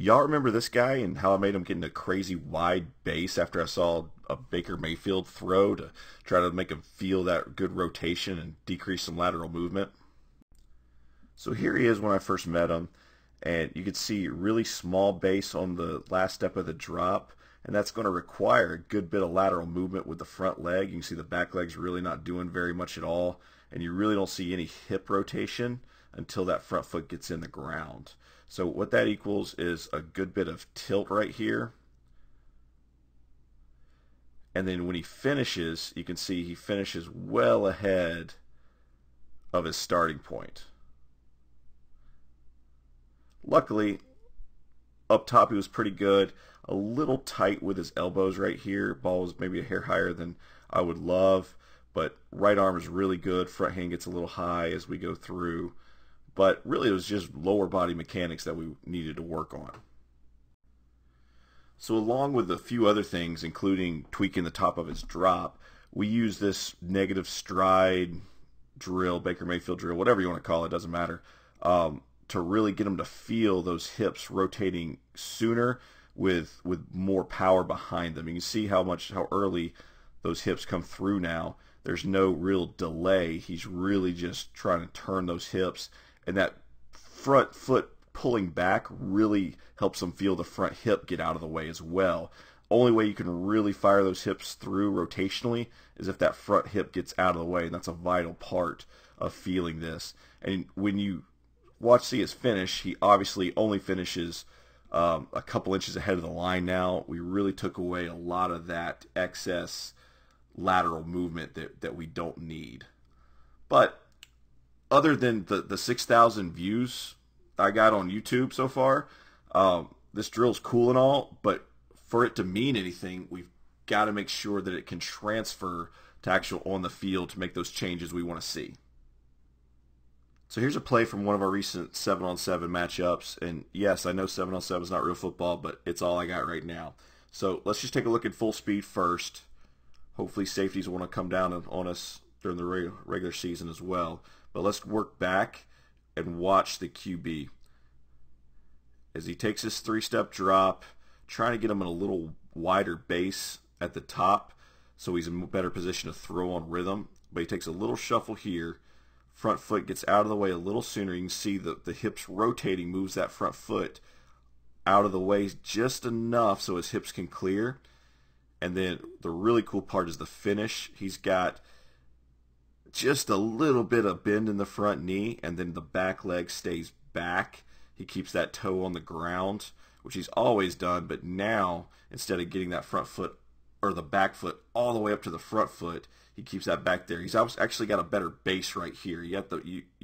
Y'all remember this guy and how I made him get into crazy wide base after I saw a Baker Mayfield throw to try to make him feel that good rotation and decrease some lateral movement? So here he is when I first met him, and you can see really small base on the last step of the drop, and that's going to require a good bit of lateral movement with the front leg. You can see the back leg's really not doing very much at all, and you really don't see any hip rotation until that front foot gets in the ground. So what that equals is a good bit of tilt right here. And then when he finishes, you can see he finishes well ahead of his starting point. Luckily, up top he was pretty good. A little tight with his elbows right here. Ball was maybe a hair higher than I would love, but right arm is really good. Front hand gets a little high as we go through. But really it was just lower body mechanics that we needed to work on. So along with a few other things, including tweaking the top of his drop, we use this negative stride drill, Baker Mayfield drill, whatever you want to call it, doesn't matter, to really get him to feel those hips rotating sooner with more power behind them. You can see how early those hips come through now. There's no real delay. He's really just trying to turn those hips, and that front foot pulling back really helps him feel the front hip get out of the way as well. Only way you can really fire those hips through rotationally is if that front hip gets out of the way, and that's a vital part of feeling this. And when you see his finish, he obviously only finishes a couple inches ahead of the line now. We really took away a lot of that excess lateral movement that we don't need. But other than the 6,000 views I got on YouTube so far, this drill's cool and all, but for it to mean anything, we've got to make sure that it can transfer to actual on the field to make those changes we want to see. So here's a play from one of our recent 7-on-7 matchups, and yes, I know 7-on-7 is not real football, but it's all I got right now. So let's just take a look at full speed first. Hopefully safeties want to come down on us during the regular season as well. But let's work back and watch the QB as he takes his 3-step drop, trying to get him in a little wider base at the top so he's in a better position to throw on rhythm. But he takes a little shuffle here. Front foot gets out of the way a little sooner. You can see the hips rotating moves that front foot out of the way just enough so his hips can clear. And then the really cool part is the finish. He's got just a little bit of bend in the front knee, and then the back leg stays back. He keeps that toe on the ground, which he's always done, but now instead of getting that front foot or the back foot all the way up to the front foot, he keeps that back there. He's actually got a better base right here. You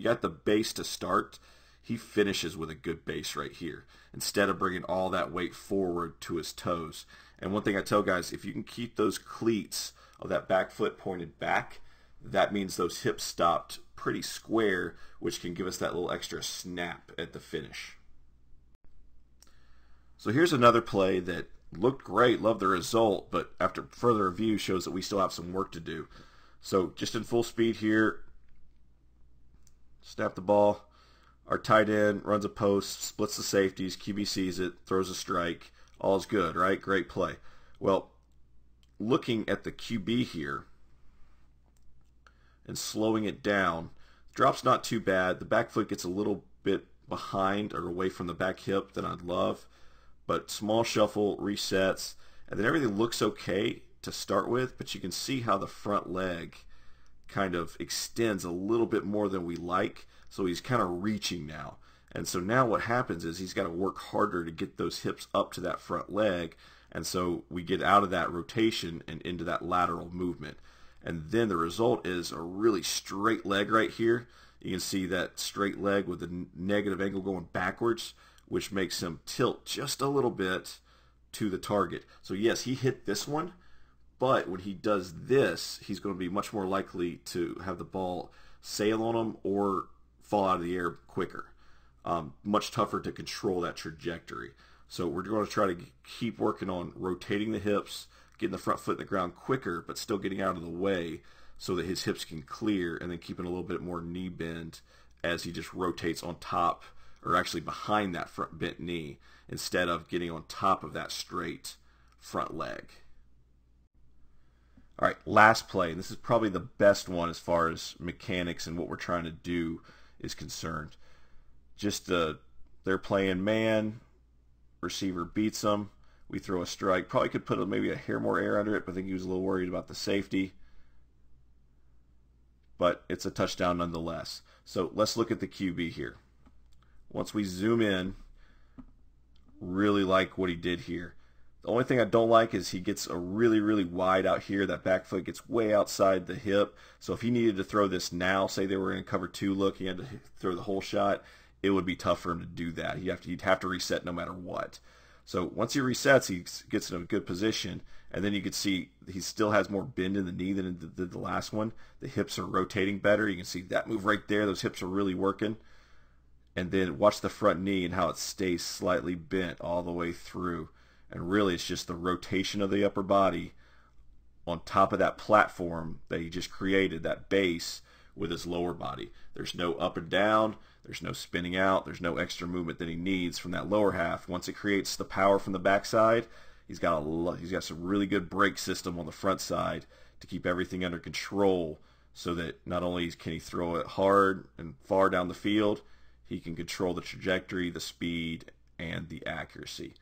got the base to start. He finishes with a good base right here instead of bringing all that weight forward to his toes. And one thing I tell guys, if you can keep those cleats of that back foot pointed back, that means those hips stopped pretty square, which can give us that little extra snap at the finish. So here's another play that looked great, loved the result, but after further review shows that we still have some work to do. So just in full speed here, snap the ball. Our tight end runs a post, splits the safeties, QB sees it, throws a strike. All's good, right? Great play. Well, looking at the QB here and slowing it down, drop's not too bad. The back foot gets a little bit behind or away from the back hip than I'd love, but small shuffle, resets, and then everything looks okay to start with, but you can see how the front leg kind of extends a little bit more than we like, so he's kind of reaching now. And so now what happens is he's got to work harder to get those hips up to that front leg, and so we get out of that rotation and into that lateral movement. And then the result is a really straight leg right here. You can see that straight leg with the negative angle going backwards, which makes him tilt just a little bit to the target. So yes, he hit this one, but when he does this, he's going to be much more likely to have the ball sail on him or fall out of the air quicker. Much tougher to control that trajectory. So we're going to try to keep working on rotating the hips, getting the front foot in the ground quicker, but still getting out of the way so that his hips can clear, and then keeping a little bit more knee bend as he just rotates on top or actually behind that front bent knee instead of getting on top of that straight front leg. All right, last play, and this is probably the best one as far as mechanics and what we're trying to do is concerned. Just they're playing man, receiver beats them, we throw a strike. Probably could put maybe a hair more air under it, but I think he was a little worried about the safety. But it's a touchdown nonetheless. So let's look at the QB here. Once we zoom in, really like what he did here. The only thing I don't like is he gets a really wide out here. That back foot gets way outside the hip. So if he needed to throw this now, say they were in a cover 2 look, he had to throw the whole shot, it would be tough for him to do that. He'd have to reset no matter what. So once he resets, he gets in a good position, and then you can see he still has more bend in the knee than did the last one. The hips are rotating better. You can see that move right there. Those hips are really working. And then watch the front knee and how it stays slightly bent all the way through. And really it's just the rotation of the upper body on top of that platform that he just created, that base, with his lower body. There's no up and down. There's no spinning out. There's no extra movement that he needs from that lower half. Once it creates the power from the backside, he's got some really good brake system on the front side to keep everything under control, so that not only can he throw it hard and far down the field, he can control the trajectory, the speed, and the accuracy.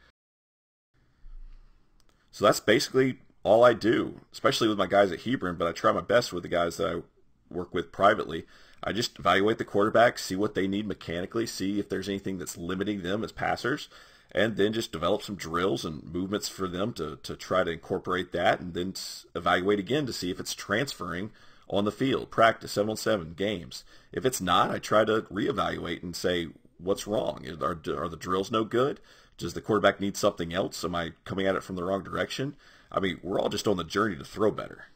So that's basically all I do, especially with my guys at Hebron, but I try my best with the guys that I work with privately. I just evaluate the quarterback, see what they need mechanically, see if there's anything that's limiting them as passers, and then just develop some drills and movements for them to try to incorporate that, and then evaluate again to see if it's transferring on the field, practice, 7-on-7, games. If it's not, I try to reevaluate and say, what's wrong? Are the drills no good? Does the quarterback need something else? Am I coming at it from the wrong direction? I mean, we're all just on the journey to throw better.